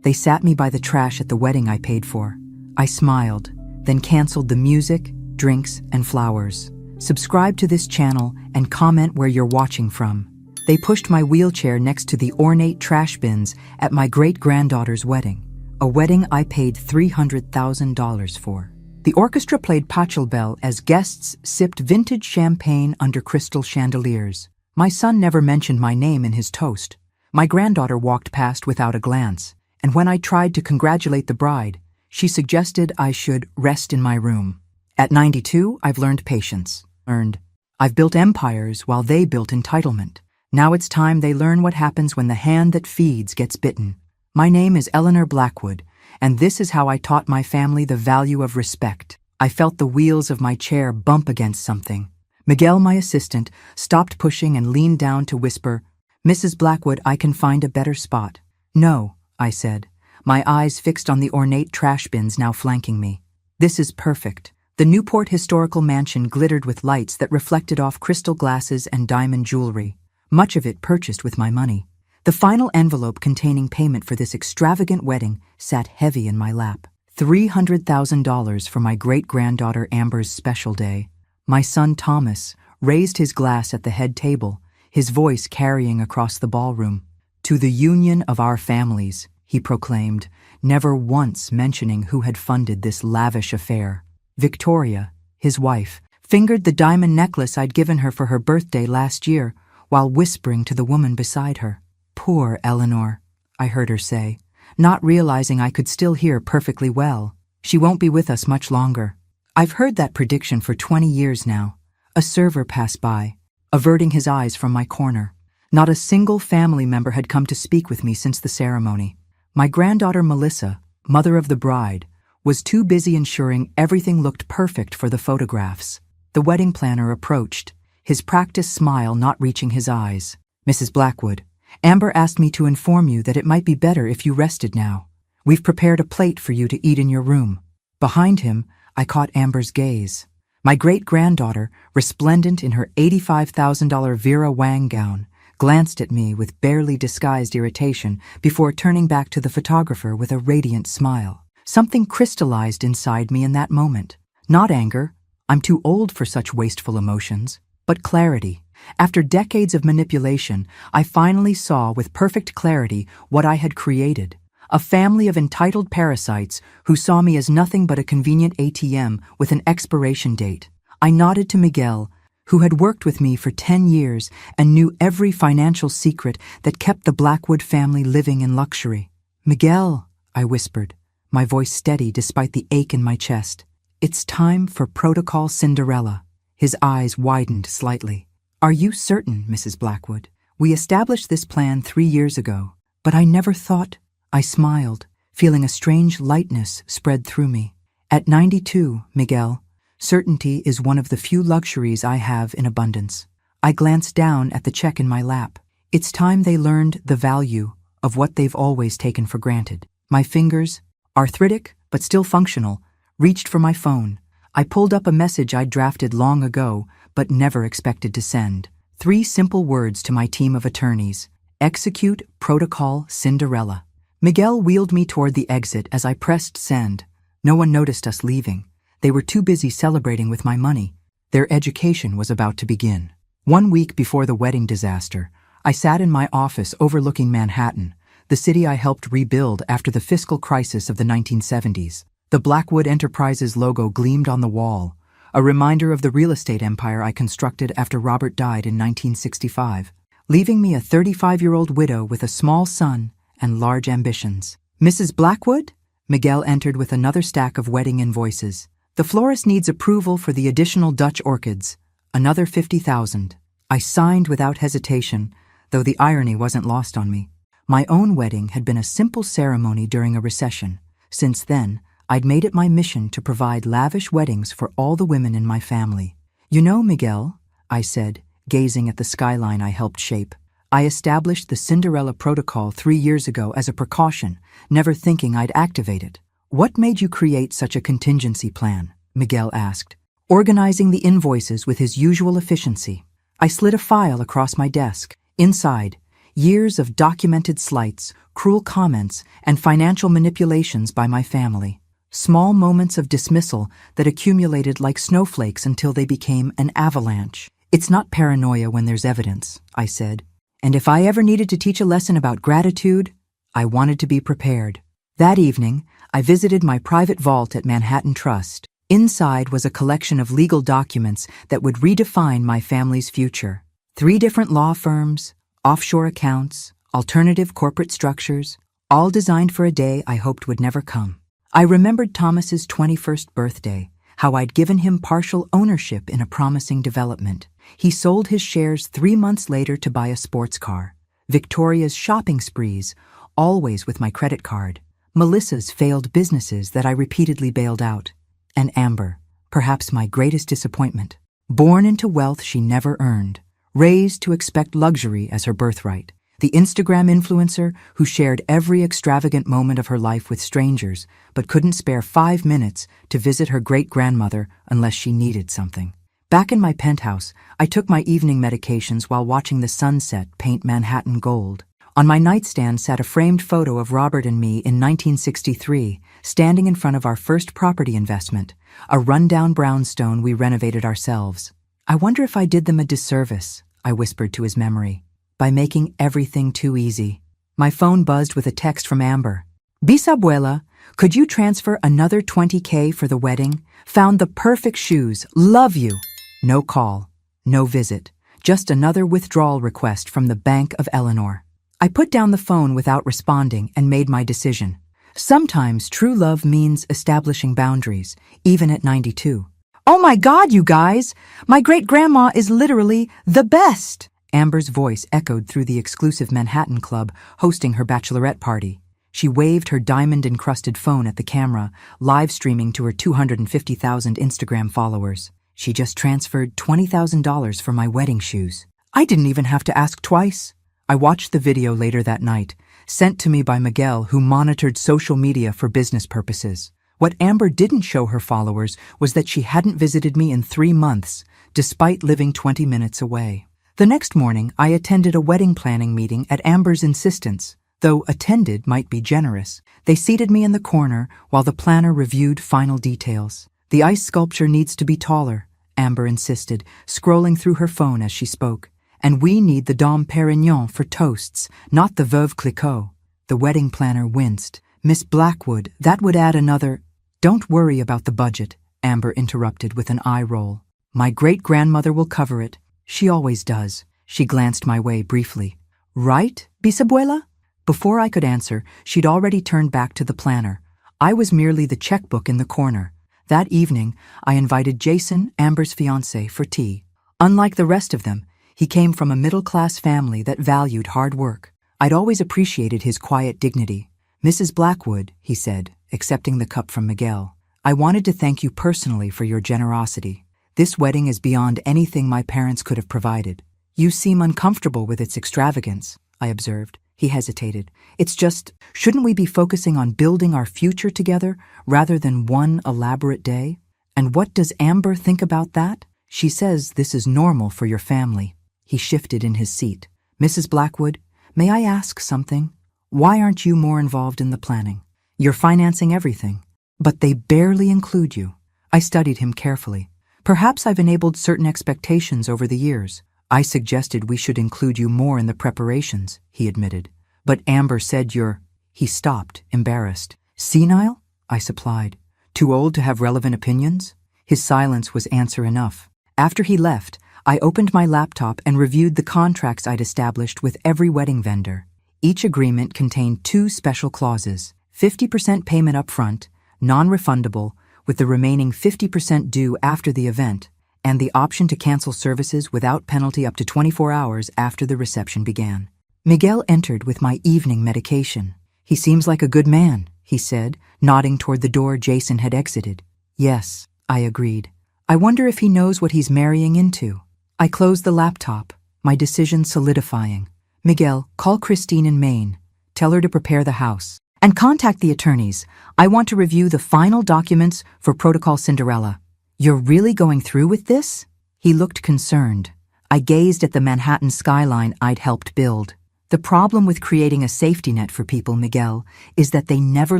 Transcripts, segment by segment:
They sat me by the trash at the wedding I paid for. I smiled, then canceled the music, drinks, and flowers. Subscribe to this channel and comment where you're watching from. They pushed my wheelchair next to the ornate trash bins at my great-granddaughter's wedding, a wedding I paid $300,000 for. The orchestra played Pachelbel as guests sipped vintage champagne under crystal chandeliers. My son never mentioned my name in his toast. My granddaughter walked past without a glance, and when I tried to congratulate the bride, she suggested I should rest in my room. At 92, I've learned patience. I've built empires while they built entitlement. Now it's time they learn what happens when the hand that feeds gets bitten. My name is Eleanor Blackwood, and this is how I taught my family the value of respect. I felt the wheels of my chair bump against something. Miguel, my assistant, stopped pushing and leaned down to whisper, "Mrs. Blackwood, I can find a better spot." "No," I said, my eyes fixed on the ornate trash bins now flanking me. "This is perfect." The Newport Historical Mansion glittered with lights that reflected off crystal glasses and diamond jewelry, much of it purchased with my money. The final envelope containing payment for this extravagant wedding sat heavy in my lap. $300,000 for my great-granddaughter Amber's special day. My son Thomas raised his glass at the head table, his voice carrying across the ballroom. "To the union of our families," he proclaimed, never once mentioning who had funded this lavish affair. Victoria, his wife, fingered the diamond necklace I'd given her for her birthday last year while whispering to the woman beside her. "Poor Eleanor," I heard her say, not realizing I could still hear perfectly well. "She won't be with us much longer." I've heard that prediction for 20 years now. A server passed by, averting his eyes from my corner. Not a single family member had come to speak with me since the ceremony. My granddaughter Melissa, mother of the bride, was too busy ensuring everything looked perfect for the photographs. The wedding planner approached, his practiced smile not reaching his eyes. "Mrs. Blackwood, Amber asked me to inform you that it might be better if you rested now. We've prepared a plate for you to eat in your room." Behind him, I caught Amber's gaze. My great-granddaughter, resplendent in her $85,000 Vera Wang gown, glanced at me with barely disguised irritation before turning back to the photographer with a radiant smile. Something crystallized inside me in that moment. Not anger, I'm too old for such wasteful emotions, but clarity. After decades of manipulation, I finally saw with perfect clarity what I had created. A family of entitled parasites who saw me as nothing but a convenient ATM with an expiration date. I nodded to Miguel, who had worked with me for 10 years and knew every financial secret that kept the Blackwood family living in luxury. "Miguel," I whispered, my voice steady despite the ache in my chest. "It's time for Protocol Cinderella." His eyes widened slightly. "Are you certain, Mrs. Blackwood? We established this plan 3 years ago, but I never thought—" I smiled, feeling a strange lightness spread through me. "At 92, Miguel, certainty is one of the few luxuries I have in abundance." I glanced down at the check in my lap. It's time they learned the value of what they've always taken for granted. My fingers, arthritic but still functional, reached for my phone. I pulled up a message I'd drafted long ago but never expected to send. 3 simple words to my team of attorneys: "Execute Protocol Cinderella." Miguel wheeled me toward the exit as I pressed send. No one noticed us leaving. They were too busy celebrating with my money. Their education was about to begin. 1 week before the wedding disaster, I sat in my office overlooking Manhattan, the city I helped rebuild after the fiscal crisis of the 1970s. The Blackwood Enterprises logo gleamed on the wall, a reminder of the real estate empire I constructed after Robert died in 1965, leaving me a 35-year-old widow with a small son and large ambitions. "Mrs. Blackwood?" Miguel entered with another stack of wedding invoices. "The florist needs approval for the additional Dutch orchids, another $50,000. I signed without hesitation, though the irony wasn't lost on me. My own wedding had been a simple ceremony during a recession. Since then, I'd made it my mission to provide lavish weddings for all the women in my family. "You know, Miguel," I said, gazing at the skyline I helped shape, "I established the Cinderella Protocol 3 years ago as a precaution, never thinking I'd activate it." "What made you create such a contingency plan?" Miguel asked, organizing the invoices with his usual efficiency. I slid a file across my desk. Inside, Years of documented slights, cruel comments, and financial manipulations by my family. Small moments of dismissal that accumulated like snowflakes until they became an avalanche. It's not paranoia when there's evidence, I said. And if I ever needed to teach a lesson about gratitude, I wanted to be prepared. That evening, I visited my private vault at Manhattan Trust. Inside was a collection of legal documents that would redefine my family's future. 3 different law firms, offshore accounts, alternative corporate structures, all designed for a day I hoped would never come. I remembered Thomas's 21st birthday, how I'd given him partial ownership in a promising development. He sold his shares 3 months later to buy a sports car. Victoria's shopping sprees, always with my credit card. Melissa's failed businesses that I repeatedly bailed out. And Amber, perhaps my greatest disappointment. Born into wealth she never earned. Raised to expect luxury as her birthright. The Instagram influencer who shared every extravagant moment of her life with strangers, but couldn't spare 5 minutes to visit her great-grandmother unless she needed something. Back in my penthouse, I took my evening medications while watching the sunset paint Manhattan gold. On my nightstand sat a framed photo of Robert and me in 1963, standing in front of our first property investment, a rundown brownstone we renovated ourselves. I wonder if I did them a disservice, I whispered to his memory, by making everything too easy. My phone buzzed with a text from Amber. Bisabuela, could you transfer another $20K for the wedding? Found the perfect shoes. Love you. No call, no visit, just another withdrawal request from the Bank of Eleanor. I put down the phone without responding and made my decision. Sometimes true love means establishing boundaries, even at 92. Oh my God, you guys! My great-grandma is literally the best! Amber's voice echoed through the exclusive Manhattan Club hosting her bachelorette party. She waved her diamond-encrusted phone at the camera, live-streaming to her 250,000 Instagram followers. She just transferred $20,000 for my wedding shoes. I didn't even have to ask twice. I watched the video later that night, sent to me by Miguel, who monitored social media for business purposes. What Amber didn't show her followers was that she hadn't visited me in 3 months, despite living 20 minutes away. The next morning, I attended a wedding planning meeting at Amber's insistence, though attended might be generous. They seated me in the corner while the planner reviewed final details. The ice sculpture needs to be taller, Amber insisted, scrolling through her phone as she spoke. And we need the Dom Perignon for toasts, not the Veuve Clicquot. The wedding planner winced. Miss Blackwood, that would add another... Don't worry about the budget, Amber interrupted with an eye roll. My great-grandmother will cover it. She always does. She glanced my way briefly. Right, Bisabuela? Before I could answer, she'd already turned back to the planner. I was merely the checkbook in the corner. That evening, I invited Jason, Amber's fiancé, for tea. Unlike the rest of them, he came from a middle-class family that valued hard work. I'd always appreciated his quiet dignity. Mrs. Blackwood, he said, accepting the cup from Miguel, I wanted to thank you personally for your generosity. This wedding is beyond anything my parents could have provided. You seem uncomfortable with its extravagance, I observed. He hesitated. It's just, shouldn't we be focusing on building our future together rather than one elaborate day? And what does Amber think about that? She says this is normal for your family. He shifted in his seat. Mrs. Blackwood, may I ask something? Why aren't you more involved in the planning? You're financing everything, but they barely include you. I studied him carefully. Perhaps I've enabled certain expectations over the years. I suggested we should include you more in the preparations, he admitted. But Amber said you're... He stopped, embarrassed. Senile? I supplied. Too old to have relevant opinions? His silence was answer enough. After he left, I opened my laptop and reviewed the contracts I'd established with every wedding vendor. Each agreement contained 2 special clauses: 50% payment up front, non-refundable, with the remaining 50% due after the event, and the option to cancel services without penalty up to 24 hours after the reception began. Miguel entered with my evening medication. He seems like a good man, he said, nodding toward the door Jason had exited. Yes, I agreed. I wonder if he knows what he's marrying into. I closed the laptop, my decision solidifying. Miguel, call Christine in Maine. Tell her to prepare the house. And contact the attorneys. I want to review the final documents for Protocol Cinderella. You're really going through with this? He looked concerned. I gazed at the Manhattan skyline I'd helped build. The problem with creating a safety net for people, Miguel, is that they never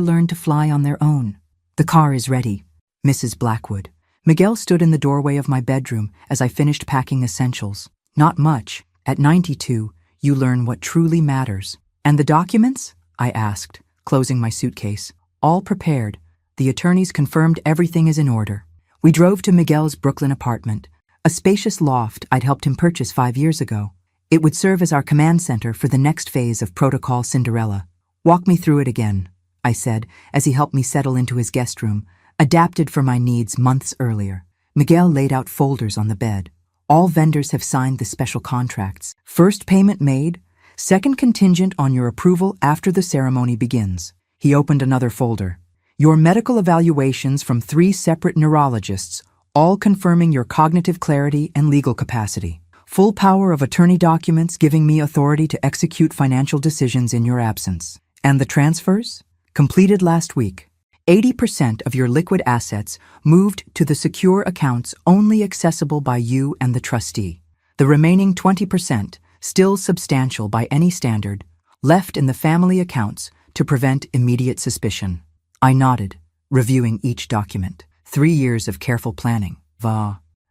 learn to fly on their own. The car is ready, Mrs. Blackwood. Miguel stood in the doorway of my bedroom as I finished packing essentials. Not much. At 92, you learn what truly matters. And the documents? I asked, closing my suitcase. All prepared. The attorneys confirmed everything is in order. We drove to Miguel's Brooklyn apartment, a spacious loft I'd helped him purchase 5 years ago. It would serve as our command center for the next phase of Protocol Cinderella. Walk me through it again, I said, as he helped me settle into his guest room, adapted for my needs months earlier. Miguel laid out folders on the bed. All vendors have signed the special contracts. First payment made, second contingent on your approval after the ceremony begins. He opened another folder. Your medical evaluations from 3 separate neurologists, all confirming your cognitive clarity and legal capacity. Full power of attorney documents giving me authority to execute financial decisions in your absence. And the transfers? Completed last week. 80% of your liquid assets moved to the secure accounts only accessible by you and the trustee. The remaining 20%, still substantial by any standard, left in the family accounts to prevent immediate suspicion. I nodded, reviewing each document. 3 years of careful planning.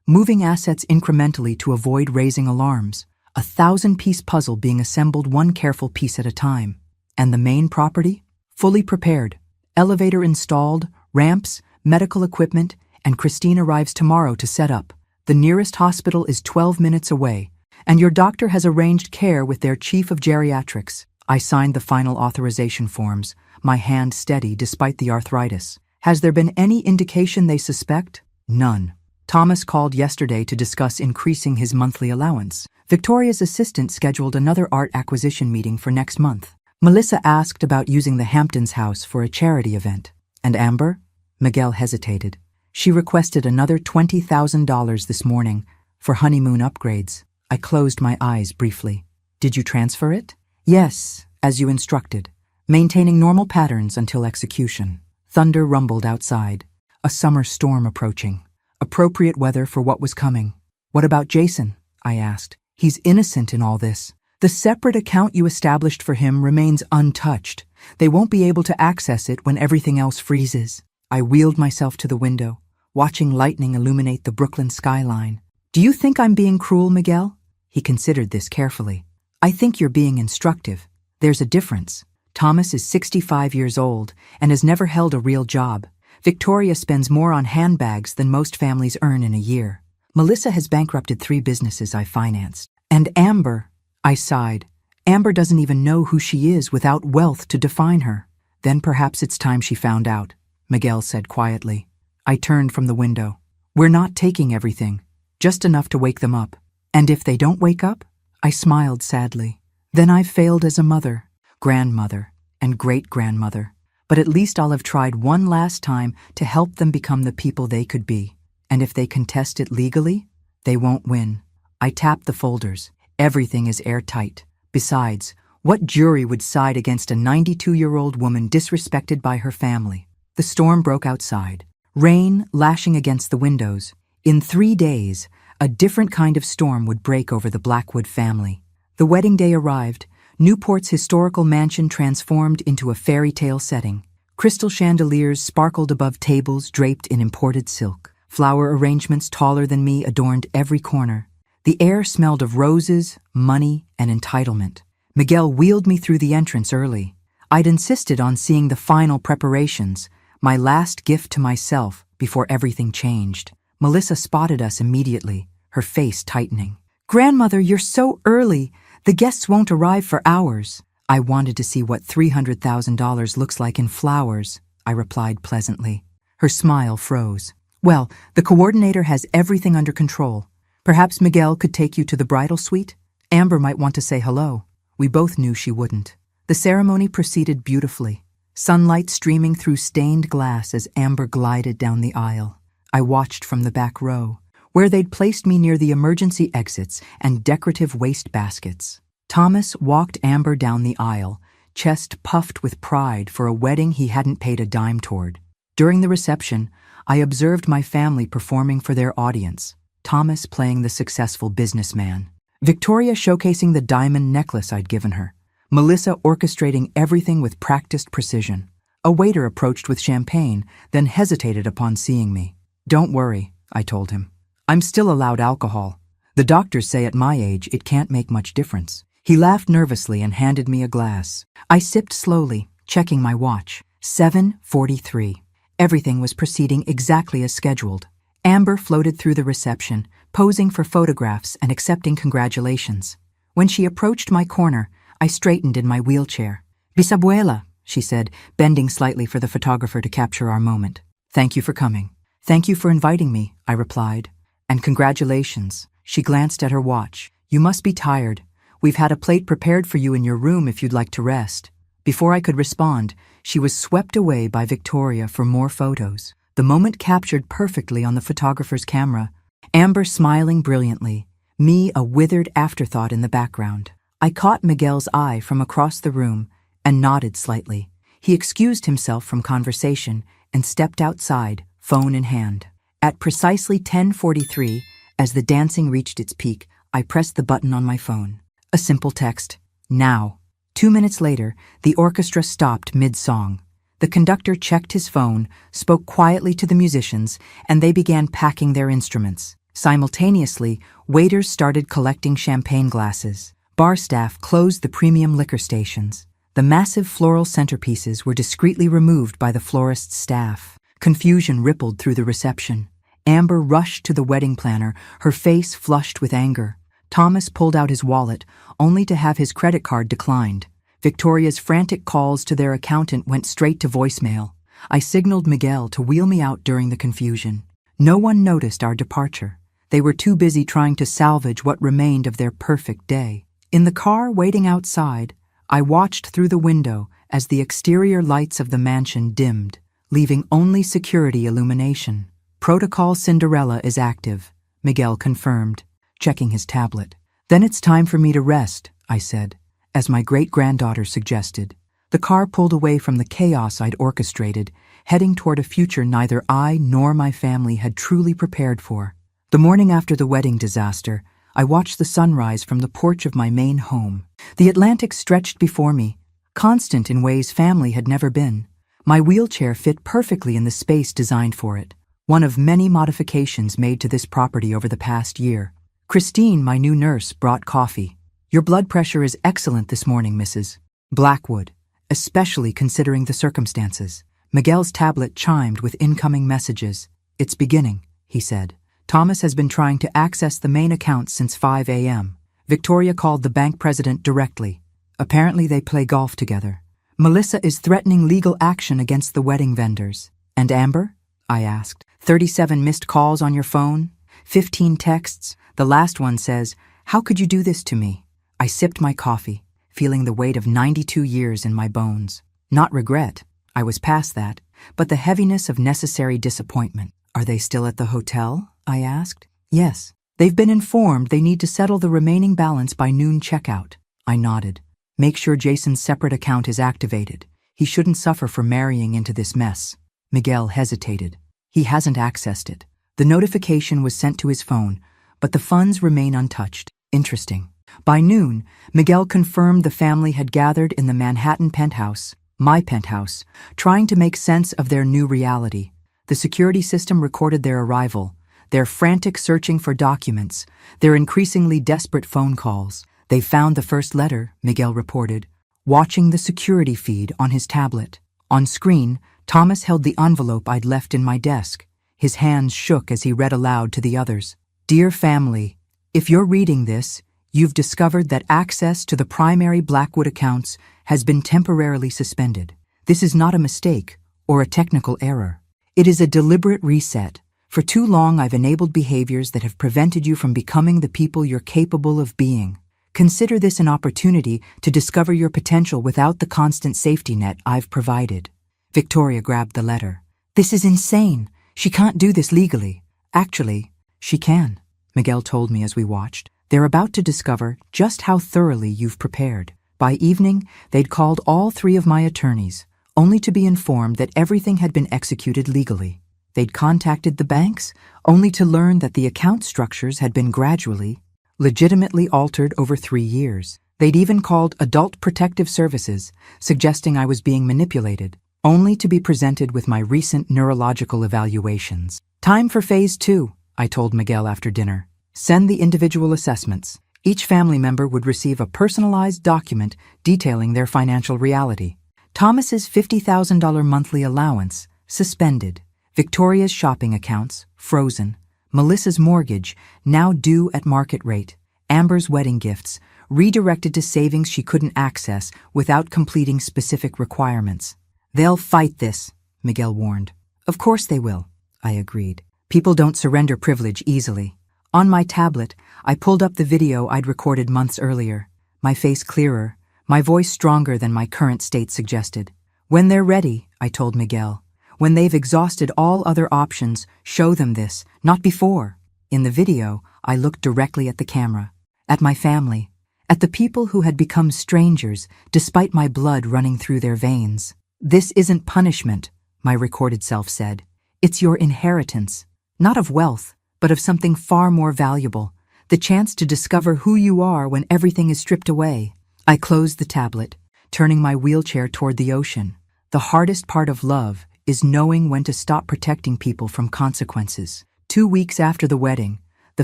Moving assets incrementally to avoid raising alarms. A 1,000-piece puzzle being assembled one careful piece at a time. And the main property? Fully prepared. Elevator installed, ramps, medical equipment, and Christine arrives tomorrow to set up. The nearest hospital is 12 minutes away, and your doctor has arranged care with their chief of geriatrics. I signed the final authorization forms, my hand steady despite the arthritis. Has there been any indication they suspect? None. Thomas called yesterday to discuss increasing his monthly allowance. Victoria's assistant scheduled another art acquisition meeting for next month. Melissa asked about using the Hamptons house for a charity event. And Amber? Miguel hesitated. She requested another $20,000 this morning for honeymoon upgrades. I closed my eyes briefly. Did you transfer it? Yes, as you instructed, maintaining normal patterns until execution. Thunder rumbled outside, a summer storm approaching. Appropriate weather for what was coming. What about Jason? I asked. He's innocent in all this. The separate account you established for him remains untouched. They won't be able to access it when everything else freezes. I wheeled myself to the window, watching lightning illuminate the Brooklyn skyline. Do you think I'm being cruel, Miguel? He considered this carefully. I think you're being instructive. There's a difference. Thomas is 65 years old and has never held a real job. Victoria spends more on handbags than most families earn in a year. Melissa has bankrupted 3 businesses I financed. And Amber, I sighed. Amber doesn't even know who she is without wealth to define her. Then perhaps it's time she found out, Miguel said quietly. I turned from the window. We're not taking everything, just enough to wake them up. And if they don't wake up? I smiled sadly. Then I've failed as a mother, grandmother, and great-grandmother. But at least I'll have tried one last time to help them become the people they could be. And if they contest it legally, they won't win. I tapped the folders. Everything is airtight. Besides, what jury would side against a 92-year-old woman disrespected by her family? The storm broke outside, rain lashing against the windows. In 3 days, a different kind of storm would break over the Blackwood family. The wedding day arrived. Newport's historical mansion transformed into a fairy tale setting. Crystal chandeliers sparkled above tables draped in imported silk. Flower arrangements taller than me adorned every corner. The air smelled of roses, money, and entitlement. Miguel wheeled me through the entrance early. I'd insisted on seeing the final preparations, my last gift to myself before everything changed. Melissa spotted us immediately, her face tightening. "Grandmother, you're so early. The guests won't arrive for hours." I wanted to see what $300,000 looks like in flowers, I replied pleasantly. Her smile froze. "Well, the coordinator has everything under control. Perhaps Miguel could take you to the bridal suite? Amber might want to say hello." We both knew she wouldn't. The ceremony proceeded beautifully, sunlight streaming through stained glass as Amber glided down the aisle. I watched from the back row, where they'd placed me near the emergency exits and decorative waste baskets. Thomas walked Amber down the aisle, chest puffed with pride for a wedding he hadn't paid a dime toward. During the reception, I observed my family performing for their audience, Thomas playing the successful businessman, Victoria showcasing the diamond necklace I'd given her, Melissa orchestrating everything with practiced precision. A waiter approached with champagne, then hesitated upon seeing me. "Don't worry," I told him. "I'm still allowed alcohol. The doctors say at my age it can't make much difference." He laughed nervously and handed me a glass. I sipped slowly, checking my watch. 7:43. Everything was proceeding exactly as scheduled. Amber floated through the reception, posing for photographs and accepting congratulations. When she approached my corner, I straightened in my wheelchair. "Bisabuela," she said, bending slightly for the photographer to capture our moment. "Thank you for coming." "Thank you for inviting me," I replied. "And congratulations." She glanced at her watch. "You must be tired. We've had a plate prepared for you in your room if you'd like to rest." Before I could respond, she was swept away by Victoria for more photos. The moment captured perfectly on the photographer's camera. Amber smiling brilliantly, me a withered afterthought in the background. I caught Miguel's eye from across the room and nodded slightly. He excused himself from conversation and stepped outside, phone in hand. At precisely 10:43, as the dancing reached its peak, I pressed the button on my phone. A simple text, "Now." 2 minutes later, the orchestra stopped mid-song. The conductor checked his phone, spoke quietly to the musicians, and they began packing their instruments. Simultaneously, waiters started collecting champagne glasses. Bar staff closed the premium liquor stations. The massive floral centerpieces were discreetly removed by the florist's staff. Confusion rippled through the reception. Amber rushed to the wedding planner, her face flushed with anger. Thomas pulled out his wallet, only to have his credit card declined. Victoria's frantic calls to their accountant went straight to voicemail. I signaled Miguel to wheel me out during the confusion. No one noticed our departure. They were too busy trying to salvage what remained of their perfect day. In the car waiting outside, I watched through the window as the exterior lights of the mansion dimmed, leaving only security illumination. "Protocol Cinderella is active," Miguel confirmed, checking his tablet. "Then it's time for me to rest," I said, as my great-granddaughter suggested. The car pulled away from the chaos I'd orchestrated, heading toward a future neither I nor my family had truly prepared for. The morning after the wedding disaster, I watched the sunrise from the porch of my main home. The Atlantic stretched before me, constant in ways family had never been. My wheelchair fit perfectly in the space designed for it, one of many modifications made to this property over the past year. Christine, my new nurse, brought coffee. "Your blood pressure is excellent this morning, Mrs. Blackwood, especially considering the circumstances." Miguel's tablet chimed with incoming messages. "It's beginning," he said. "Thomas has been trying to access the main account since 5 a.m. Victoria called the bank president directly. Apparently they play golf together. Melissa is threatening legal action against the wedding vendors." "And Amber?" I asked. 37 missed calls on your phone, 15 texts. The last one says, "How could you do this to me?" I sipped my coffee, feeling the weight of 92 years in my bones. Not regret, I was past that, but the heaviness of necessary disappointment. "Are they still at the hotel?" I asked. "Yes. They've been informed they need to settle the remaining balance by noon checkout." I nodded. "Make sure Jason's separate account is activated. He shouldn't suffer for marrying into this mess." Miguel hesitated. "He hasn't accessed it. The notification was sent to his phone, but the funds remain untouched." Interesting. By noon, Miguel confirmed the family had gathered in the Manhattan penthouse, my penthouse, trying to make sense of their new reality. The security system recorded their arrival, their frantic searching for documents, their increasingly desperate phone calls. "They found the first letter," Miguel reported, watching the security feed on his tablet. On screen, Thomas held the envelope I'd left in my desk. His hands shook as he read aloud to the others. "Dear family, if you're reading this, you've discovered that access to the primary Blackwood accounts has been temporarily suspended. This is not a mistake or a technical error. It is a deliberate reset. For too long I've enabled behaviors that have prevented you from becoming the people you're capable of being. Consider this an opportunity to discover your potential without the constant safety net I've provided." Victoria grabbed the letter. "This is insane. She can't do this legally." "Actually, she can," Miguel told me as we watched. "They're about to discover just how thoroughly you've prepared." By evening, they'd called all 3 of my attorneys, only to be informed that everything had been executed legally. They'd contacted the banks, only to learn that the account structures had been gradually, legitimately altered over 3 years. They'd even called Adult Protective Services, suggesting I was being manipulated, only to be presented with my recent neurological evaluations. Time for phase 2, I told Miguel after dinner. Send the individual assessments. Each family member would receive a personalized document detailing their financial reality. Thomas's $50,000 monthly allowance, suspended. Victoria's shopping accounts, frozen. Melissa's mortgage, now due at market rate. Amber's wedding gifts, redirected to savings she couldn't access without completing specific requirements. They'll fight this, Miguel warned. Of course they will, I agreed. People don't surrender privilege easily. On my tablet, I pulled up the video I'd recorded months earlier, my face clearer, my voice stronger than my current state suggested. When they're ready, I told Miguel. When they've exhausted all other options, show them this, not before. In the video, I looked directly at the camera, at my family, at the people who had become strangers despite my blood running through their veins. This isn't punishment, my recorded self said. It's your inheritance, not of wealth, but of something far more valuable, the chance to discover who you are when everything is stripped away. I closed the tablet, turning my wheelchair toward the ocean. The hardest part of love is knowing when to stop protecting people from consequences. 2 weeks after the wedding, the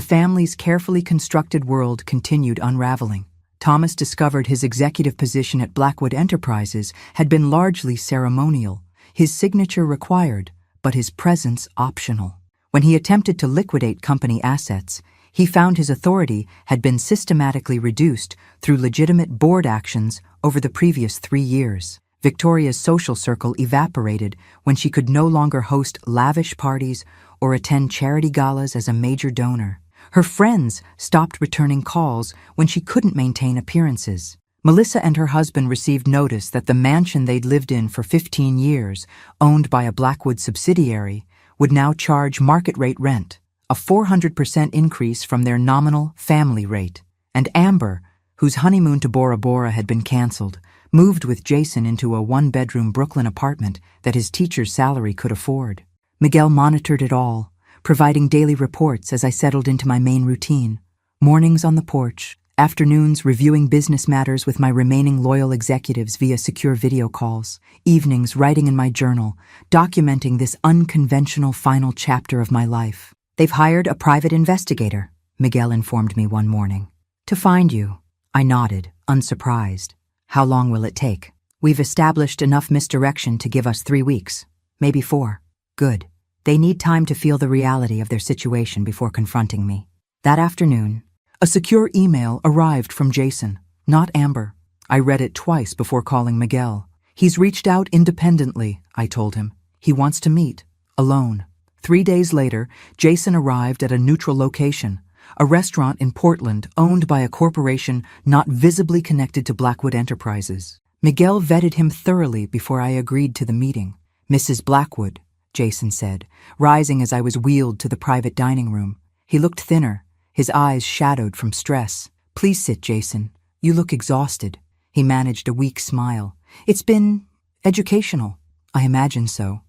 family's carefully constructed world continued unraveling. Thomas discovered his executive position at Blackwood Enterprises had been largely ceremonial, his signature required, but his presence optional. When he attempted to liquidate company assets, he found his authority had been systematically reduced through legitimate board actions over the previous 3 years. Victoria's social circle evaporated when she could no longer host lavish parties or attend charity galas as a major donor. Her friends stopped returning calls when she couldn't maintain appearances. Melissa and her husband received notice that the mansion they'd lived in for 15 years, owned by a Blackwood subsidiary, would now charge market-rate rent, a 400% increase from their nominal family rate. And Amber, whose honeymoon to Bora Bora had been canceled, moved with Jason into a one-bedroom Brooklyn apartment that his teacher's salary could afford. Miguel monitored it all, providing daily reports as I settled into my main routine. Mornings on the porch, afternoons reviewing business matters with my remaining loyal executives via secure video calls, evenings writing in my journal, documenting this unconventional final chapter of my life. They've hired a private investigator, Miguel informed me one morning. To find you. I nodded, unsurprised. How long will it take? We've established enough misdirection to give us 3 weeks, maybe 4. Good. They need time to feel the reality of their situation before confronting me. That afternoon, a secure email arrived from Jason, not Amber. I read it twice before calling Miguel. He's reached out independently, I told him. He wants to meet, alone. 3 days later, Jason arrived at a neutral location, a restaurant in Portland owned by a corporation not visibly connected to Blackwood Enterprises. Miguel vetted him thoroughly before I agreed to the meeting. Mrs. Blackwood, Jason said, rising as I was wheeled to the private dining room. He looked thinner, his eyes shadowed from stress. Please sit, Jason. You look exhausted. He managed a weak smile. It's been educational. I imagine so.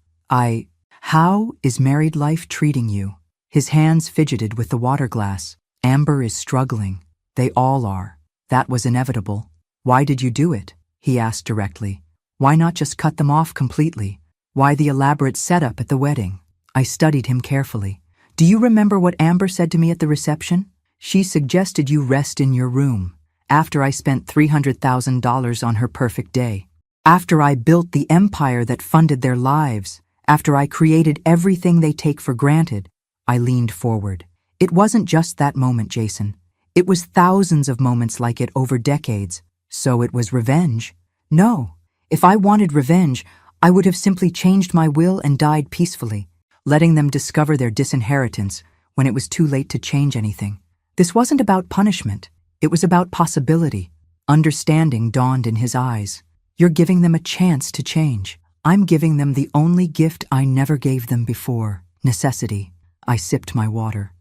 How is married life treating you? His hands fidgeted with the water glass. Amber is struggling. They all are. That was inevitable. Why did you do it? He asked directly. Why not just cut them off completely? Why the elaborate setup at the wedding? I studied him carefully. Do you remember what Amber said to me at the reception? She suggested you rest in your room, after I spent $300,000 on her perfect day. After I built the empire that funded their lives, after I created everything they take for granted. I leaned forward. It wasn't just that moment, Jason. It was thousands of moments like it over decades. So it was revenge? No. If I wanted revenge, I would have simply changed my will and died peacefully, letting them discover their disinheritance when it was too late to change anything. This wasn't about punishment. It was about possibility. Understanding dawned in his eyes. You're giving them a chance to change. I'm giving them the only gift I never gave them before, necessity. I sipped my water.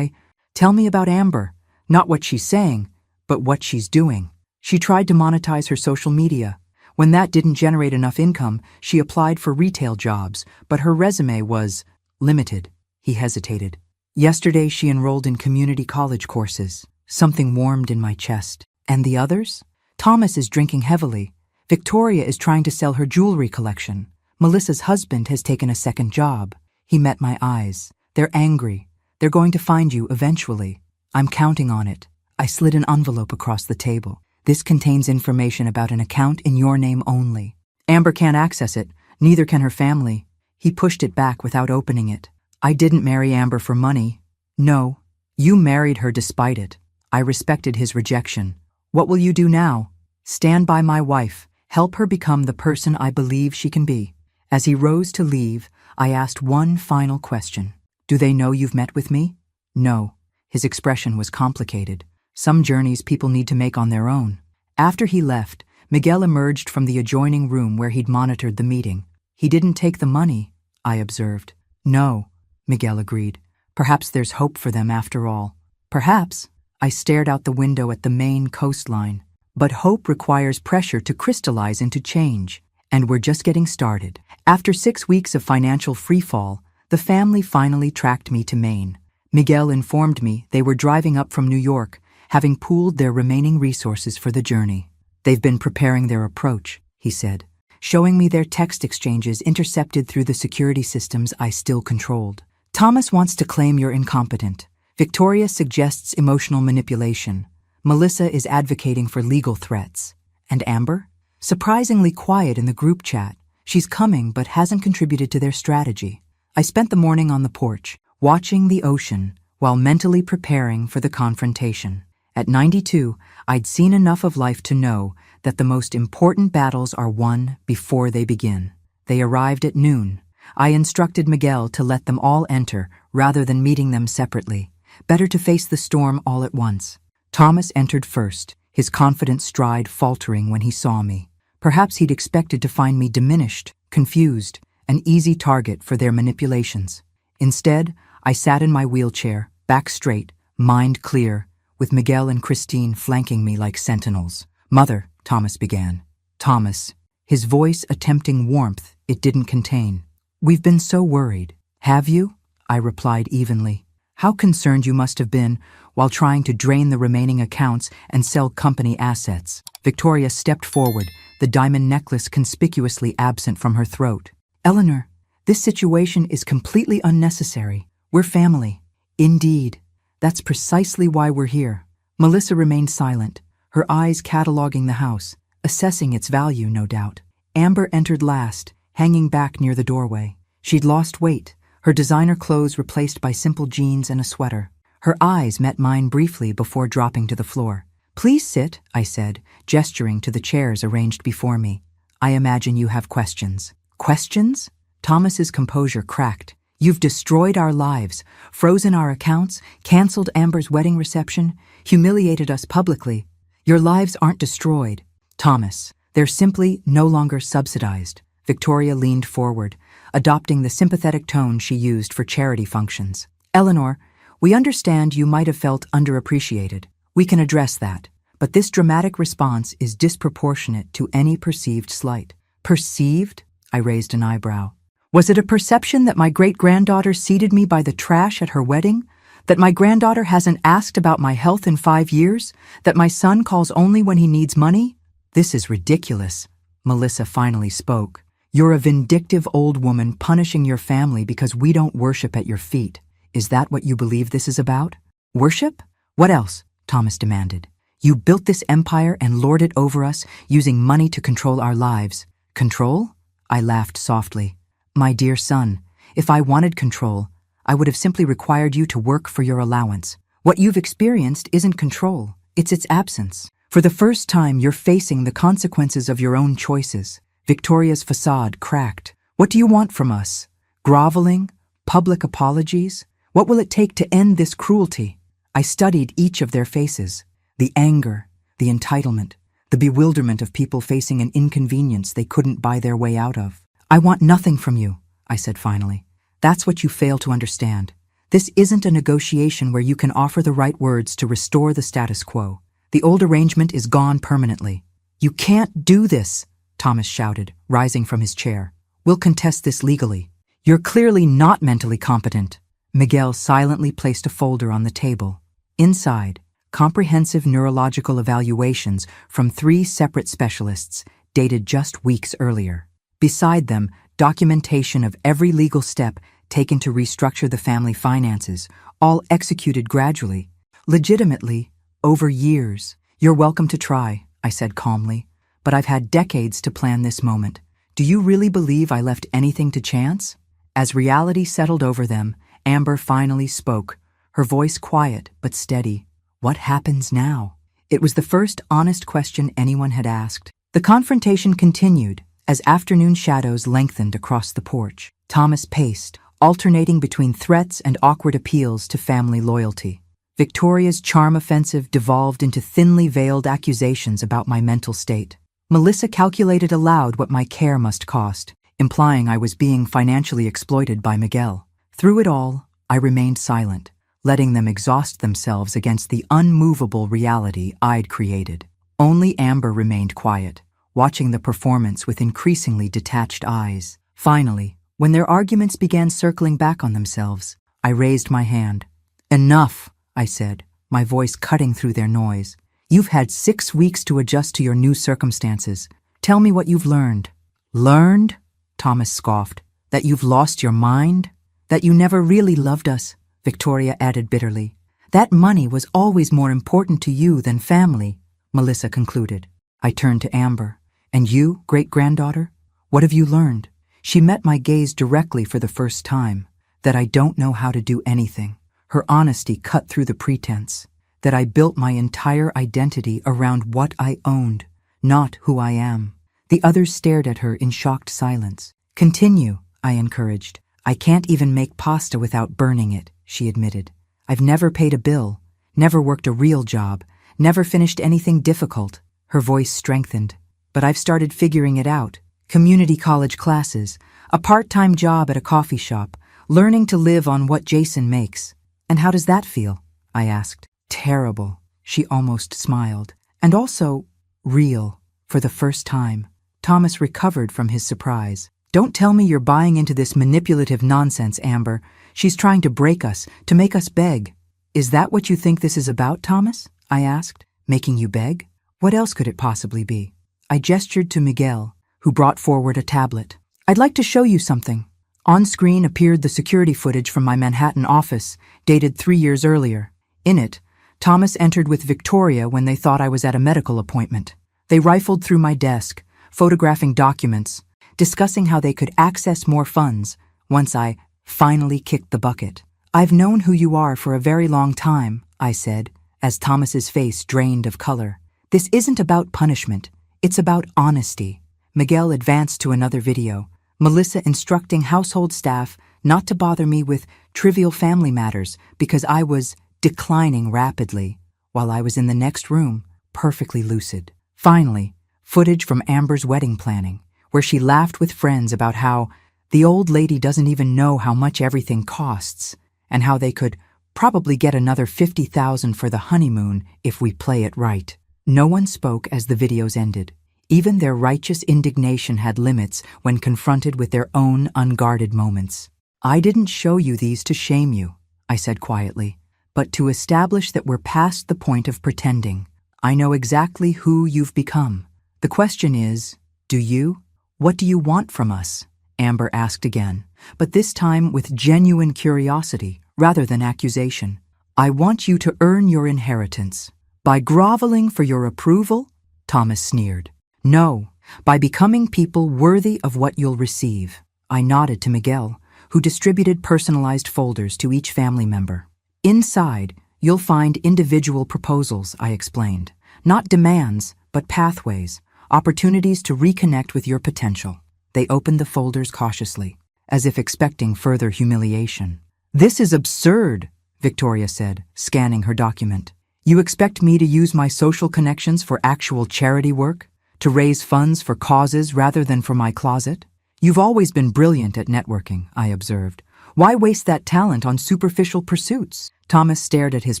Tell me about Amber. Not what she's saying, but what she's doing. She tried to monetize her social media. When that didn't generate enough income, she applied for retail jobs, but her resume was limited. He hesitated. Yesterday, she enrolled in community college courses. Something warmed in my chest. And the others? Thomas is drinking heavily. Victoria is trying to sell her jewelry collection. Melissa's husband has taken a second job. He met my eyes. They're angry. They're going to find you eventually. I'm counting on it. I slid an envelope across the table. This contains information about an account in your name only. Amber can't access it. Neither can her family. He pushed it back without opening it. I didn't marry Amber for money. No, you married her despite it. I respected his rejection. What will you do now? Stand by my wife. Help her become the person I believe she can be. As he rose to leave, I asked one final question. Do they know you've met with me? No. His expression was complicated. Some journeys people need to make on their own. After he left, Miguel emerged from the adjoining room where he'd monitored the meeting. He didn't take the money, I observed. No, Miguel agreed. Perhaps there's hope for them after all. Perhaps. I stared out the window at the Maine coastline. But hope requires pressure to crystallize into change. And we're just getting started. After 6 weeks of financial freefall, the family finally tracked me to Maine. Miguel informed me they were driving up from New York, having pooled their remaining resources for the journey. They've been preparing their approach, he said, showing me their text exchanges intercepted through the security systems I still controlled. Thomas wants to claim you're incompetent. Victoria suggests emotional manipulation. Melissa is advocating for legal threats. And Amber? Surprisingly quiet in the group chat. She's coming but hasn't contributed to their strategy. I spent the morning on the porch, watching the ocean, while mentally preparing for the confrontation. At 92, I'd seen enough of life to know that the most important battles are won before they begin. They arrived at noon. I instructed Miguel to let them all enter rather than meeting them separately. Better to face the storm all at once. Thomas entered first, his confident stride faltering when he saw me. Perhaps he'd expected to find me diminished, confused, an easy target for their manipulations. Instead, I sat in my wheelchair, back straight, mind clear, with Miguel and Christine flanking me like sentinels. Mother, Thomas began. Thomas, his voice attempting warmth it didn't contain. We've been so worried. Have you? I replied evenly. How concerned you must have been while trying to drain the remaining accounts and sell company assets. Victoria stepped forward, the diamond necklace conspicuously absent from her throat. Eleanor, this situation is completely unnecessary. We're family. Indeed. That's precisely why we're here. Melissa remained silent, her eyes cataloging the house, assessing its value, no doubt. Amber entered last, hanging back near the doorway. She'd lost weight, her designer clothes replaced by simple jeans and a sweater. Her eyes met mine briefly before dropping to the floor. Please sit, I said, gesturing to the chairs arranged before me. I imagine you have questions. Questions? Thomas's composure cracked. You've destroyed our lives, frozen our accounts, canceled Amber's wedding reception, humiliated us publicly. Your lives aren't destroyed, Thomas. They're simply no longer subsidized. Victoria leaned forward, adopting the sympathetic tone she used for charity functions. Eleanor, we understand you might have felt underappreciated. We can address that. But this dramatic response is disproportionate to any perceived slight. Perceived? I raised an eyebrow. Was it a perception that my great-granddaughter seated me by the trash at her wedding? That my granddaughter hasn't asked about my health in 5 years? That my son calls only when he needs money? This is ridiculous. Melissa finally spoke. You're a vindictive old woman punishing your family because we don't worship at your feet. Is that what you believe this is about? Worship? What else? Thomas demanded. You built this empire and lord it over us, using money to control our lives. Control? I laughed softly. My dear son, if I wanted control, I would have simply required you to work for your allowance. What you've experienced isn't control, it's its absence. For the first time, you're facing the consequences of your own choices. Victoria's facade cracked. What do you want from us? Groveling? Public apologies? What will it take to end this cruelty? I studied each of their faces. The anger, the entitlement, the bewilderment of people facing an inconvenience they couldn't buy their way out of. I want nothing from you, I said finally. That's what you fail to understand. This isn't a negotiation where you can offer the right words to restore the status quo. The old arrangement is gone permanently. You can't do this, Thomas shouted, rising from his chair. We'll contest this legally. You're clearly not mentally competent. Miguel silently placed a folder on the table. Inside, comprehensive neurological evaluations from 3 separate specialists, dated just weeks earlier. Beside them, documentation of every legal step taken to restructure the family finances, all executed gradually, legitimately, over years. "You're welcome to try," I said calmly, "but I've had decades to plan this moment. Do you really believe I left anything to chance?" As reality settled over them, Amber finally spoke, her voice quiet but steady. "What happens now?" It was the first honest question anyone had asked. The confrontation continued as afternoon shadows lengthened across the porch. Thomas paced, alternating between threats and awkward appeals to family loyalty. Victoria's charm offensive devolved into thinly veiled accusations about my mental state. Melissa calculated aloud what my care must cost, implying I was being financially exploited by Miguel. Through it all, I remained silent, letting them exhaust themselves against the unmovable reality I'd created. Only Amber remained quiet, watching the performance with increasingly detached eyes. Finally, when their arguments began circling back on themselves, I raised my hand. "Enough," I said, my voice cutting through their noise. "You've had 6 weeks to adjust to your new circumstances. Tell me what you've learned." "Learned?" Thomas scoffed. "That you've lost your mind? That you never really loved us," Victoria added bitterly. "That money was always more important to you than family," Melissa concluded. I turned to Amber. "And you, great-granddaughter? What have you learned?" She met my gaze directly for the first time. "That I don't know how to do anything." Her honesty cut through the pretense. "That I built my entire identity around what I owned, not who I am." The others stared at her in shocked silence. "Continue," I encouraged. "I can't even make pasta without burning it," she admitted. "I've never paid a bill, never worked a real job, never finished anything difficult." Her voice strengthened. "But I've started figuring it out. Community college classes, a part-time job at a coffee shop, learning to live on what Jason makes." "And how does that feel?" I asked. "Terrible," she almost smiled. "And also, real, for the first time." Thomas recovered from his surprise. "Don't tell me you're buying into this manipulative nonsense, Amber. She's trying to break us, to make us beg." "Is that what you think this is about, Thomas?" I asked. "Making you beg? What else could it possibly be?" I gestured to Miguel, who brought forward a tablet. "I'd like to show you something." On screen appeared the security footage from my Manhattan office, dated 3 years earlier. In it, Thomas entered with Victoria when they thought I was at a medical appointment. They rifled through my desk, photographing documents, discussing how they could access more funds once I finally kicked the bucket. "I've known who you are for a very long time," I said, as Thomas's face drained of color. "This isn't about punishment. It's about honesty." Miguel advanced to another video, Melissa instructing household staff not to bother me with trivial family matters because I was declining rapidly, while I was in the next room, perfectly lucid. Finally, footage from Amber's wedding planning, where she laughed with friends about how the old lady doesn't even know how much everything costs, and how they could probably get another $50,000 for the honeymoon if we play it right. No one spoke as the videos ended. Even their righteous indignation had limits when confronted with their own unguarded moments. "I didn't show you these to shame you," I said quietly, "but to establish that we're past the point of pretending. I know exactly who you've become. The question is, do you? What do you want from us?" Amber asked again, but this time with genuine curiosity rather than accusation. "I want you to earn your inheritance." "By groveling for your approval?" Thomas sneered. "No, by becoming people worthy of what you'll receive." I nodded to Miguel, who distributed personalized folders to each family member. "Inside, you'll find individual proposals," I explained. "Not demands, but pathways, opportunities to reconnect with your potential." They opened the folders cautiously, as if expecting further humiliation. "This is absurd," Victoria said, scanning her document. "You expect me to use my social connections for actual charity work? To raise funds for causes rather than for my closet? You've always been brilliant at networking," I observed. "Why waste that talent on superficial pursuits?" Thomas stared at his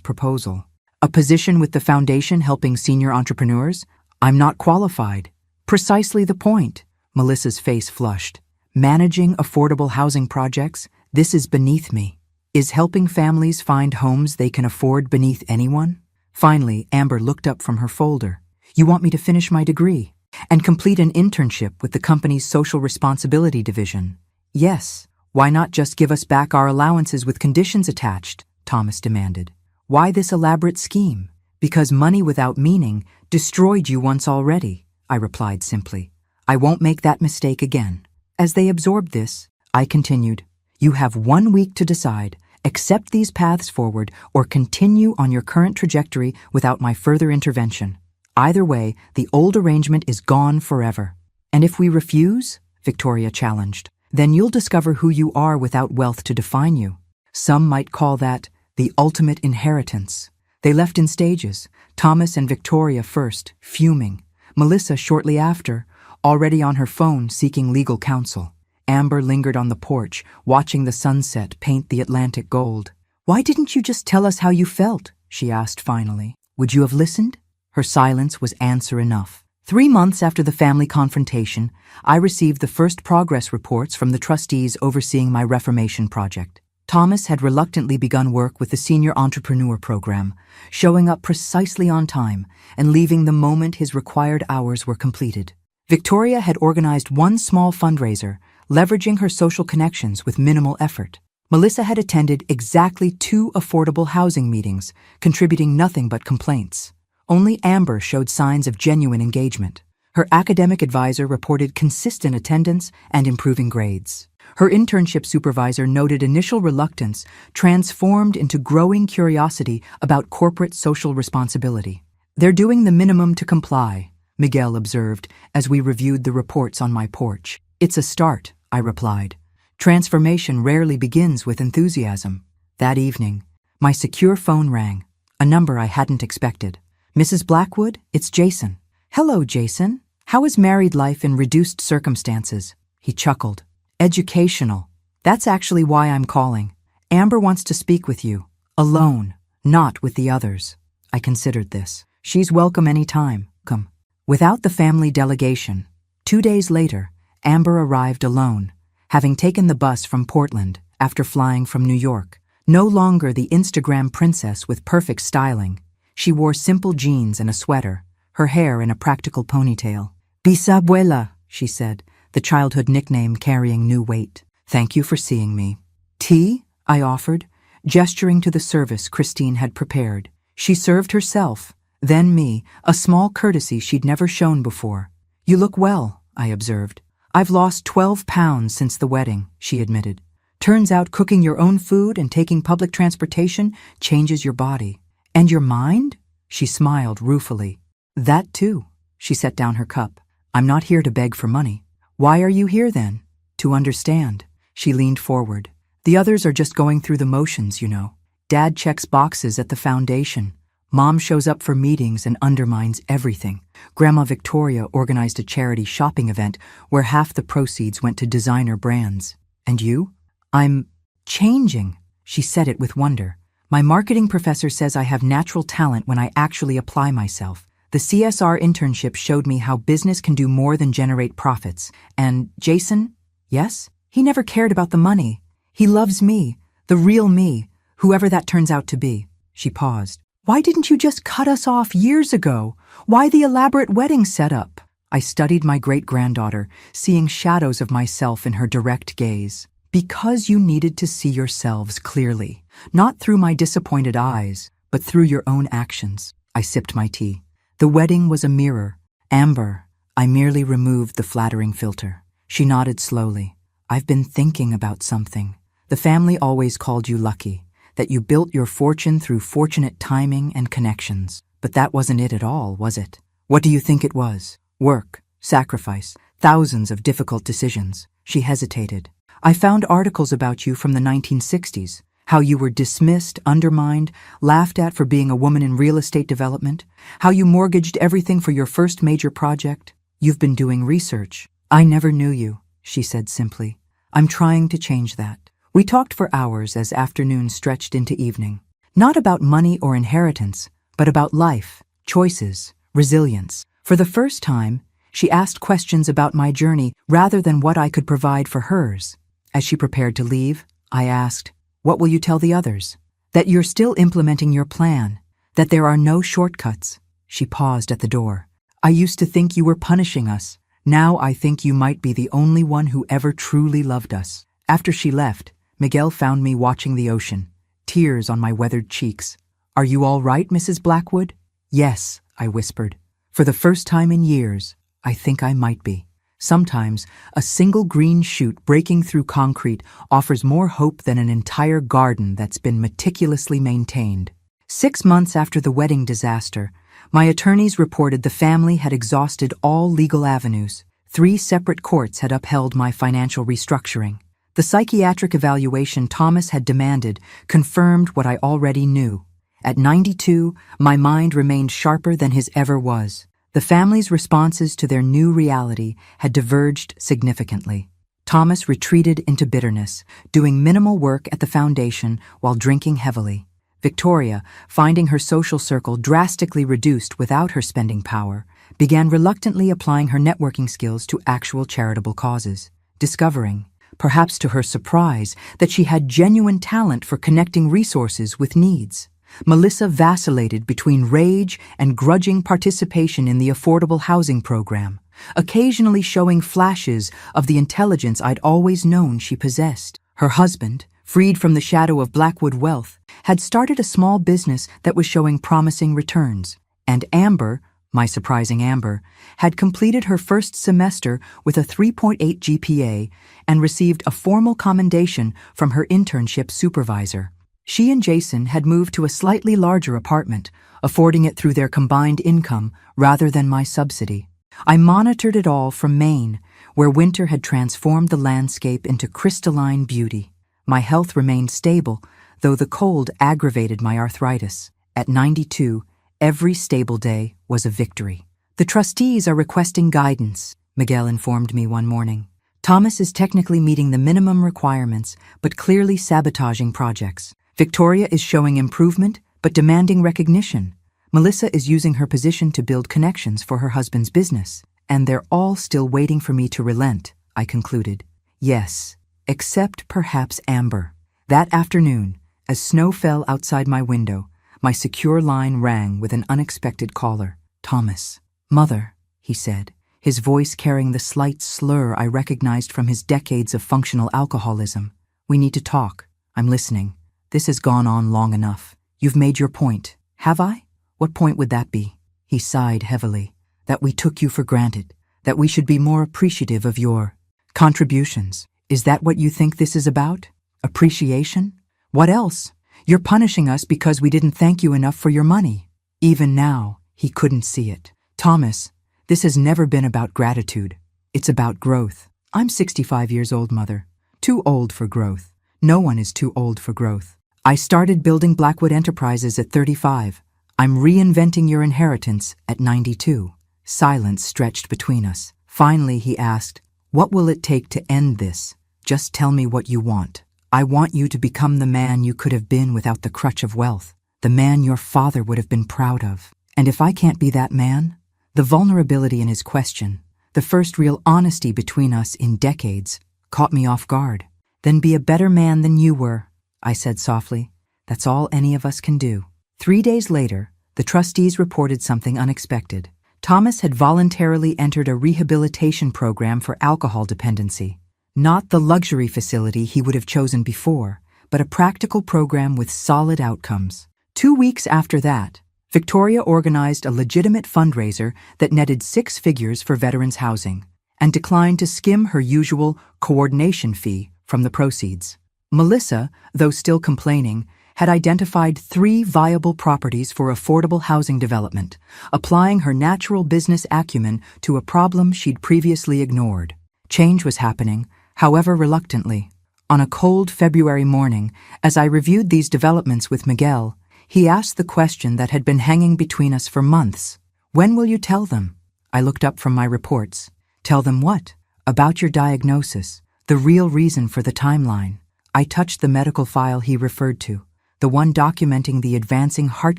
proposal. "A position with the foundation helping senior entrepreneurs? I'm not qualified." "Precisely the point." Melissa's face flushed. "Managing affordable housing projects? This is beneath me." "Is helping families find homes they can afford beneath anyone?" Finally, Amber looked up from her folder. You want me to finish my degree and complete an internship with the company's social responsibility division? Yes. Why not just give us back our allowances with conditions attached? Thomas demanded. Why this elaborate scheme? Because money without meaning destroyed you once already, I replied simply. I won't make that mistake again. As they absorbed this, I continued. You have 1 week to decide. Accept these paths forward or continue on your current trajectory without my further intervention. Either way, the old arrangement is gone forever. And if we refuse, Victoria challenged, then you'll discover who you are without wealth to define you. Some might call that the ultimate inheritance. They left in stages, Thomas and Victoria first, fuming, Melissa shortly after, already on her phone seeking legal counsel. Amber lingered on the porch, watching the sunset paint the Atlantic gold. Why didn't you just tell us how you felt? She asked finally. Would you have listened? Her silence was answer enough. 3 months after the family confrontation, I received the first progress reports from the trustees overseeing my reformation project. Thomas had reluctantly begun work with the Senior Entrepreneur Program, showing up precisely on time and leaving the moment his required hours were completed. Victoria had organized one small fundraiser, leveraging her social connections with minimal effort. Melissa had attended exactly 2 affordable housing meetings, contributing nothing but complaints. Only Amber showed signs of genuine engagement. Her academic advisor reported consistent attendance and improving grades. Her internship supervisor noted initial reluctance transformed into growing curiosity about corporate social responsibility. They're doing the minimum to comply, Miguel observed as we reviewed the reports on my porch. It's a start, I replied. Transformation rarely begins with enthusiasm. That evening, my secure phone rang, a number I hadn't expected. Mrs. Blackwood, it's Jason. Hello, Jason. How is married life in reduced circumstances? He chuckled. Educational. That's actually why I'm calling. Amber wants to speak with you. Alone, not with the others. I considered this. She's welcome any time. Come. Without the family delegation, 2 days later, Amber arrived alone, having taken the bus from Portland after flying from New York. No longer the Instagram princess with perfect styling, she wore simple jeans and a sweater, her hair in a practical ponytail. Bisabuela, she said, the childhood nickname carrying new weight. Thank you for seeing me. Tea? I offered, gesturing to the service Christine had prepared. She served herself, then me, a small courtesy she'd never shown before. You look well, I observed. I've lost 12 pounds since the wedding, she admitted. Turns out cooking your own food and taking public transportation changes your body. And your mind? She smiled ruefully. That too. She set down her cup. I'm not here to beg for money. Why are you here then? To understand. She leaned forward. The others are just going through the motions, you know. Dad checks boxes at the foundation. Mom shows up for meetings and undermines everything. Grandma Victoria organized a charity shopping event where half the proceeds went to designer brands. And you? I'm changing. She said it with wonder. My marketing professor says I have natural talent when I actually apply myself. The CSR internship showed me how business can do more than generate profits. And Jason? Yes? He never cared about the money. He loves me, the real me, whoever that turns out to be. She paused. Why didn't you just cut us off years ago? Why the elaborate wedding setup? I studied my great-granddaughter, seeing shadows of myself in her direct gaze. Because you needed to see yourselves clearly, not through my disappointed eyes, but through your own actions. I sipped my tea. The wedding was a mirror. Amber, I merely removed the flattering filter. She nodded slowly. I've been thinking about something. The family always called you lucky, that you built your fortune through fortunate timing and connections. But that wasn't it at all, was it? What do you think it was? Work, sacrifice, thousands of difficult decisions. She hesitated. I found articles about you from the 1960s. How you were dismissed, undermined, laughed at for being a woman in real estate development, how you mortgaged everything for your first major project. You've been doing research. I never knew you, she said simply. I'm trying to change that. We talked for hours as afternoon stretched into evening. Not about money or inheritance, but about life, choices, resilience. For the first time, she asked questions about my journey rather than what I could provide for hers. As she prepared to leave, I asked, what will you tell the others? That you're still implementing your plan, That there are no shortcuts. She paused at the door. I used to think you were punishing us. Now I think you might be the only one who ever truly loved us. After she left, Miguel found me watching the ocean, tears on my weathered cheeks. Are you all right, Mrs. Blackwood? Yes, I whispered. For the first time in years, I think I might be. Sometimes, a single green shoot breaking through concrete offers more hope than an entire garden that's been meticulously maintained. 6 months after the wedding disaster, my attorneys reported the family had exhausted all legal avenues. 3 separate courts had upheld my financial restructuring. The psychiatric evaluation Thomas had demanded confirmed what I already knew. At 92, my mind remained sharper than his ever was. The family's responses to their new reality had diverged significantly. Thomas retreated into bitterness, doing minimal work at the foundation while drinking heavily. Victoria, finding her social circle drastically reduced without her spending power, began reluctantly applying her networking skills to actual charitable causes, discovering, perhaps to her surprise, that she had genuine talent for connecting resources with needs. Melissa vacillated between rage and grudging participation in the affordable housing program, occasionally showing flashes of the intelligence I'd always known she possessed. Her husband, freed from the shadow of Blackwood wealth, had started a small business that was showing promising returns. And Amber, my surprising Amber, had completed her first semester with a 3.8 GPA and received a formal commendation from her internship supervisor. She and Jason had moved to a slightly larger apartment, affording it through their combined income rather than my subsidy. I monitored it all from Maine, where winter had transformed the landscape into crystalline beauty. My health remained stable, though the cold aggravated my arthritis. At 92, every stable day was a victory. The trustees are requesting guidance, Miguel informed me one morning. Thomas is technically meeting the minimum requirements, but clearly sabotaging projects. Victoria is showing improvement, but demanding recognition. Melissa is using her position to build connections for her husband's business. And they're all still waiting for me to relent, I concluded. Yes, except perhaps Amber. That afternoon, as snow fell outside my window, my secure line rang with an unexpected caller. Thomas. Mother, he said, his voice carrying the slight slur I recognized from his decades of functional alcoholism. We need to talk. I'm listening. This has gone on long enough. You've made your point. Have I? What point would that be? He sighed heavily. That we took you for granted. That we should be more appreciative of your contributions. Is that what you think this is about? Appreciation? What else? You're punishing us because we didn't thank you enough for your money. Even now, he couldn't see it. Thomas, this has never been about gratitude. It's about growth. I'm 65 years old, Mother. Too old for growth. No one is too old for growth. I started building Blackwood Enterprises at 35. I'm reinventing your inheritance at 92. Silence stretched between us. Finally, he asked, what will it take to end this? Just tell me what you want. I want you to become the man you could have been without the crutch of wealth, the man your father would have been proud of. And if I can't be that man? The vulnerability in his question, the first real honesty between us in decades, caught me off guard. Then be a better man than you were, I said softly. That's all any of us can do. 3 days later, the trustees reported something unexpected. Thomas had voluntarily entered a rehabilitation program for alcohol dependency. Not the luxury facility he would have chosen before, but a practical program with solid outcomes. 2 weeks after that, Victoria organized a legitimate fundraiser that netted 6 figures for veterans' housing, and declined to skim her usual coordination fee from the proceeds. Melissa, though still complaining, had identified 3 viable properties for affordable housing development, applying her natural business acumen to a problem she'd previously ignored. Change was happening, however reluctantly. On a cold February morning, as I reviewed these developments with Miguel, he asked the question that had been hanging between us for months. When will you tell them? I looked up from my reports. Tell them what? About your diagnosis, the real reason for the timeline. I touched the medical file he referred to, the one documenting the advancing heart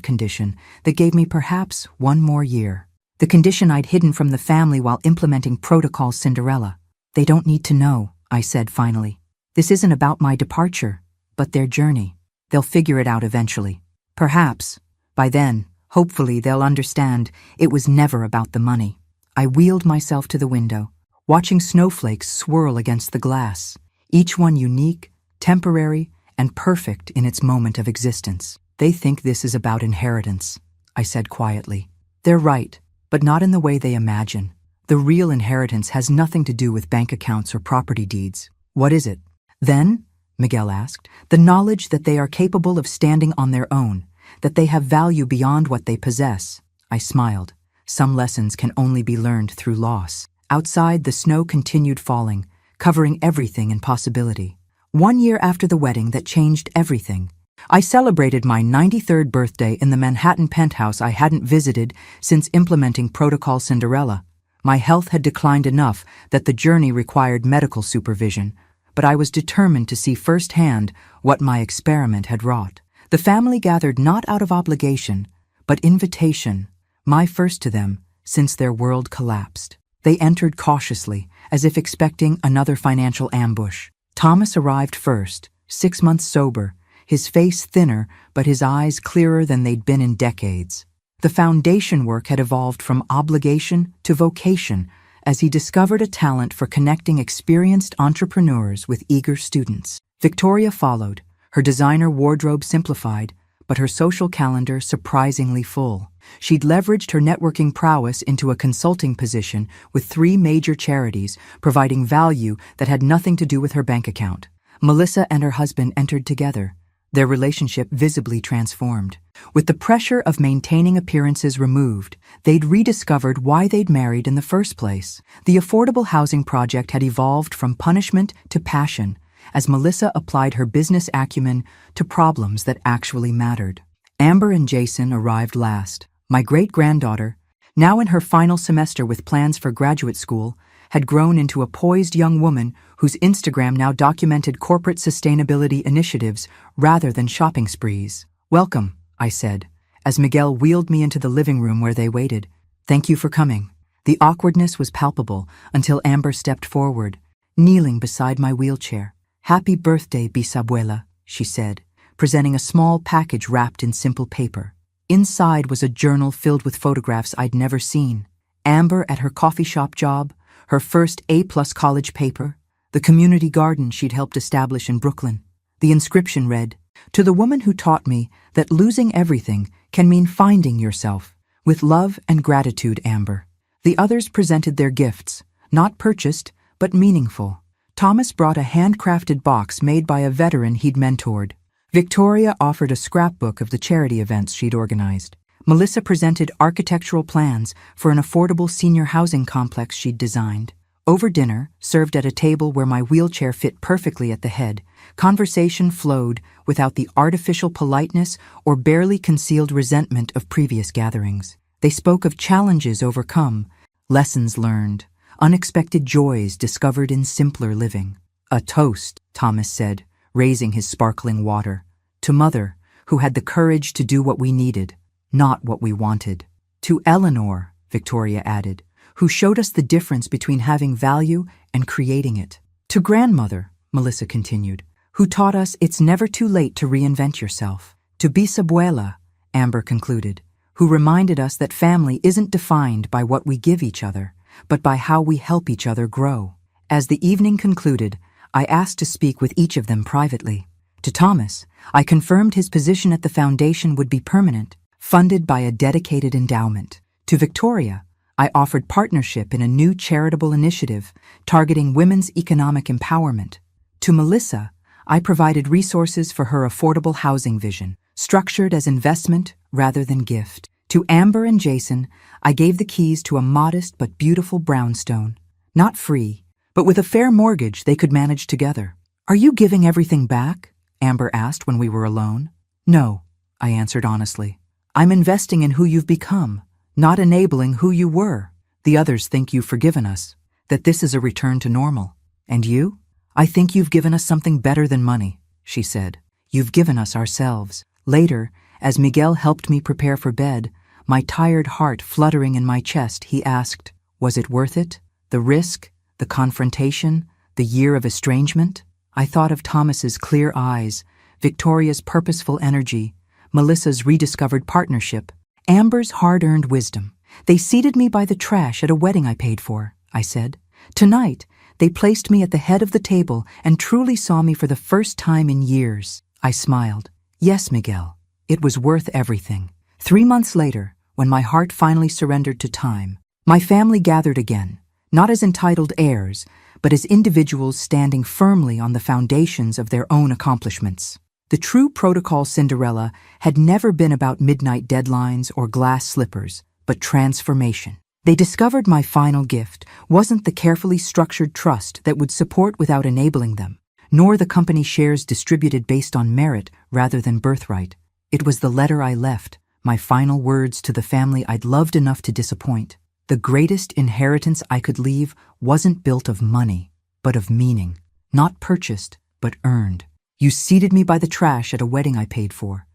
condition that gave me perhaps 1 more year. The condition I'd hidden from the family while implementing Protocol Cinderella. They don't need to know, I said finally. This isn't about my departure, but their journey. They'll figure it out eventually. Perhaps, by then, Hopefully they'll understand it was never about the money. I wheeled myself to the window, watching snowflakes swirl against the glass, each one unique, temporary, and perfect in its moment of existence. They think this is about inheritance, I said quietly. They're right, but not in the way they imagine. The real inheritance has nothing to do with bank accounts or property deeds. What is it? Then, Miguel asked, the knowledge that they are capable of standing on their own, that they have value beyond what they possess. I smiled. Some lessons can only be learned through loss. Outside, the snow continued falling, covering everything in possibility. 1 year after the wedding that changed everything, I celebrated my 93rd birthday in the Manhattan penthouse I hadn't visited since implementing Protocol Cinderella. My health had declined enough that the journey required medical supervision, but I was determined to see firsthand what my experiment had wrought. The family gathered not out of obligation, but invitation, my first to them since their world collapsed. They entered cautiously, as if expecting another financial ambush. Thomas arrived first, 6 months sober, his face thinner but his eyes clearer than they'd been in decades. The foundation work had evolved from obligation to vocation as he discovered a talent for connecting experienced entrepreneurs with eager students. Victoria followed, her designer wardrobe simplified, but her social calendar surprisingly full. She'd leveraged her networking prowess into a consulting position with 3 major charities, providing value that had nothing to do with her bank account. Melissa and her husband entered together, their relationship visibly transformed. With the pressure of maintaining appearances removed, they'd rediscovered why they'd married in the first place. The affordable housing project had evolved from punishment to passion, as Melissa applied her business acumen to problems that actually mattered. Amber and Jason arrived last. My great-granddaughter, now in her final semester with plans for graduate school, had grown into a poised young woman whose Instagram now documented corporate sustainability initiatives rather than shopping sprees. "Welcome," I said, as Miguel wheeled me into the living room where they waited. "Thank you for coming." The awkwardness was palpable until Amber stepped forward, kneeling beside my wheelchair. "Happy birthday, bisabuela," she said, presenting a small package wrapped in simple paper. Inside was a journal filled with photographs I'd never seen. Amber at her coffee shop job, her first A+ college paper, the community garden she'd helped establish in Brooklyn. The inscription read, "To the woman who taught me that losing everything can mean finding yourself. With love and gratitude, Amber." The others presented their gifts, not purchased, but meaningful. Thomas brought a handcrafted box made by a veteran he'd mentored. Victoria offered a scrapbook of the charity events she'd organized. Melissa presented architectural plans for an affordable senior housing complex she'd designed. Over dinner, served at a table where my wheelchair fit perfectly at the head, conversation flowed without the artificial politeness or barely concealed resentment of previous gatherings. They spoke of challenges overcome, lessons learned, unexpected joys discovered in simpler living. "A toast," Thomas said, raising his sparkling water, "to Mother, who had the courage to do what we needed, not what we wanted. To Eleanor," Victoria added, "who showed us the difference between having value and creating it. To Grandmother," Melissa continued, "who taught us it's never too late to reinvent yourself. To bisabuela," Amber concluded, "who reminded us that family isn't defined by what we give each other, but by how we help each other grow." As the evening concluded, I asked to speak with each of them privately. To Thomas, I confirmed his position at the foundation would be permanent, funded by a dedicated endowment. To Victoria, I offered partnership in a new charitable initiative targeting women's economic empowerment. To Melissa, I provided resources for her affordable housing vision, structured as investment rather than gift. To Amber and Jason, I gave the keys to a modest but beautiful brownstone, not free, but with a fair mortgage they could manage together. "Are you giving everything back?" Amber asked when we were alone. "No," I answered honestly. "I'm investing in who you've become, not enabling who you were. The others think you've forgiven us, that this is a return to normal. And you? I think you've given us something better than money," she said. "You've given us ourselves." Later, as Miguel helped me prepare for bed, my tired heart fluttering in my chest, he asked, "Was it worth it? The risk? The confrontation? The year of estrangement?" I thought of Thomas's clear eyes, Victoria's purposeful energy, Melissa's rediscovered partnership, Amber's hard-earned wisdom. They seated me by the trash at a wedding I paid for, I said. Tonight, they placed me at the head of the table and truly saw me for the first time in years. I smiled. Yes, Miguel. It was worth everything. 3 months later, when my heart finally surrendered to time, my family gathered again, not as entitled heirs, but as individuals standing firmly on the foundations of their own accomplishments. The true protocol Cinderella had never been about midnight deadlines or glass slippers, but transformation. They discovered my final gift wasn't the carefully structured trust that would support without enabling them, nor the company shares distributed based on merit rather than birthright. It was the letter I left, my final words to the family I'd loved enough to disappoint. The greatest inheritance I could leave wasn't built of money, but of meaning. Not purchased, but earned. You seated me by the trash at a wedding I paid for.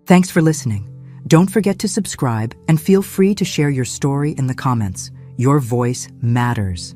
Thanks for listening. Don't forget to subscribe and feel free to share your story in the comments. Your voice matters.